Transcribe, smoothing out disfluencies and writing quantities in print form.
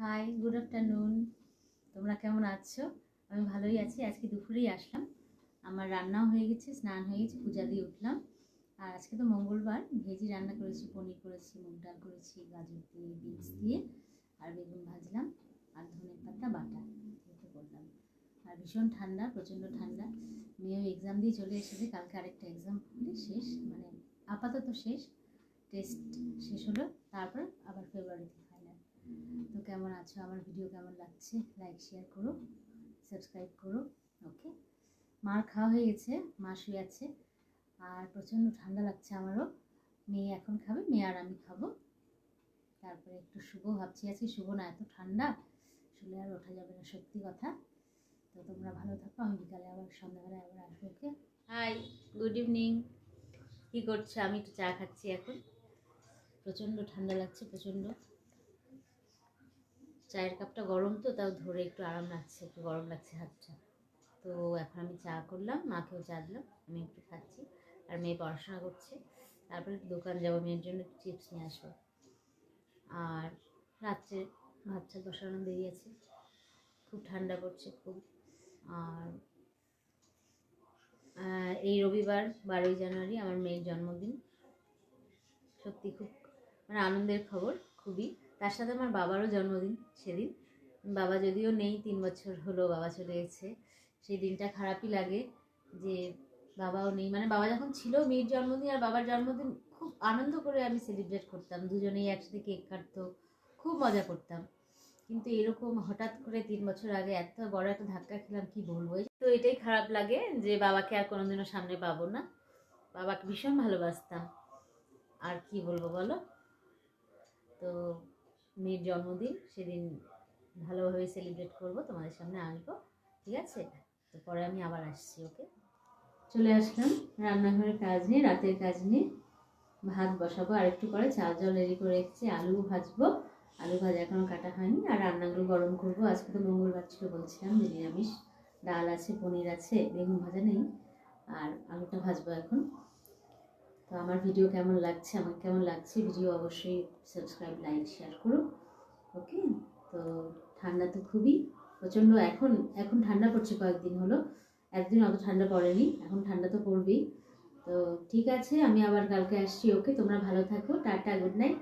High, good afternoon. তোমরা কেমন আছো? আমি ভালোই আছি। আজকে দুপুরেই আসলাম, আমার রান্নাও হয়ে গেছে, স্নান হয়ে গেছে, পূজা দিয়ে উঠলাম। আর আজকে তো মঙ্গলবার, ভেজি রান্না করেছি, পনির করেছি, মুগ ডাল করেছি, গাজর দিয়ে, বিনস দিয়ে, আর বেগুন ভাজলাম, আর ধনে পাতা বাটা এটা করলাম। আর ভীষণ ঠান্ডা, প্রচণ্ড ঠান্ডা। মেয়েও এক্সাম দিয়ে চলে এসেছে, কালকে আরেকটা এক্সাম হলে শেষ, মানে আপাতত শেষ, টেস্ট শেষ হলো, তারপর আবার ফেব্রুয়ারিতে ফাইনাল। তো কেমন আছো? আমার ভিডিও কেমন লাগছে? লাইক শেয়ার করো, সাবস্ক্রাইব করো। ওকে, মার খাওয়া হয়ে গেছে, মা শুয়ে আছে, আর প্রচণ্ড ঠান্ডা লাগছে আমারও। মেয়ে এখন খাবে, মেয়ে আর আমি খাবো, তারপরে একটু শুভ ভাবছি। আছি শুভ না, এত ঠান্ডা শুলে আর ওঠা যাবে না, সত্যি কথা। তো তোমরা ভালো থাকো, আমি বিকালে আবার সন্ধ্যাবেলায় আবার আসবো। ওকে, হাই, গুড ইভিনিং। কী করছো? আমি একটু চা খাচ্ছি এখন, প্রচণ্ড ঠান্ডা লাগছে, প্রচণ্ড। চায়ের কাপটা গরম তো, তাও ধরে একটু আরাম লাগছে, একটু গরম লাগছে হাতটা। তো এখন আমি চা করলাম, মাকেও চা দিলাম, আমি একটু খাচ্ছি, আর মেয়ে পড়াশোনা করছে। তারপরে দোকান যাবো, মেয়ের জন্য চিপস নিয়ে আসবো। আর রাত্রে ভাত চাল বসানো দেরি আছে, খুব ঠান্ডা পড়ছে খুব। আর এই রবিবার 12ই জানুয়ারি আমার মেয়ের জন্মদিন, সত্যি খুব মানে আনন্দের খবর খুবই। তার সাথে আমার বাবারও জন্মদিন সেদিন। বাবা যদিও নেই, 3 বছর হলো বাবা চলে গেছে। সেই দিনটা খারাপই লাগে যে বাবাও নেই। মানে বাবা যখন ছিল, মেয়ের জন্মদিন আর বাবার জন্মদিন খুব আনন্দ করে আমি সেলিব্রেট করতাম, দুজনেই একসাথে কেক কাটতো, খুব মজা করতাম। কিন্তু এরকম হঠাৎ করে 3 বছর আগে এত বড় একটা ধাক্কা খেলাম, কি বলবো। তো এটাই খারাপ লাগে যে বাবাকে আর কোনোদিনও সামনে পাবো না। বাবাকে ভীষণ ভালোবাসতাম, আর কি বলবো বলো। তো মেয়ের জন্মদিন সেদিন ভালোভাবে সেলিব্রেট করব, তোমাদের সামনে আসবো, ঠিক আছে? তো পরে আমি আবার আসছি। ওকে, চলে আসলাম রান্নাঘরের কাজ নিয়ে, রাতের কাজ নিয়ে। ভাত বসাবো, আর একটু পরে চা জল রেডি করে রেখেছি, আলু ভাজবো, আলু ভাজা এখনো কাটা হয়নি। আর রান্নাগুলো গরম করবো, আজকে তো মঙ্গলবার ছিল, বলছিলাম যে নিরামিষ। ডাল আছে, পনির আছে, বেগুন ভাজা নেই, আর আলুটা ভাজবো এখন। তো আমার ভিডিও কেমন লাগছে, আমাকে কেমন লাগছে, ভিডিও অবশ্যই সাবস্ক্রাইব, লাইক, শেয়ার করো। ওকে, তো ঠান্ডা তো খুবই প্রচণ্ড, এখন এখন ঠান্ডা পড়ছে, কয়েকদিন হলো, একদিন অত ঠান্ডা পড়েনি, এখন ঠান্ডা তো পড়বেই। তো ঠিক আছে, আমি আবার কালকে আসছি। ওকে, তোমরা ভালো থাকো, টাটা, গুড নাইট।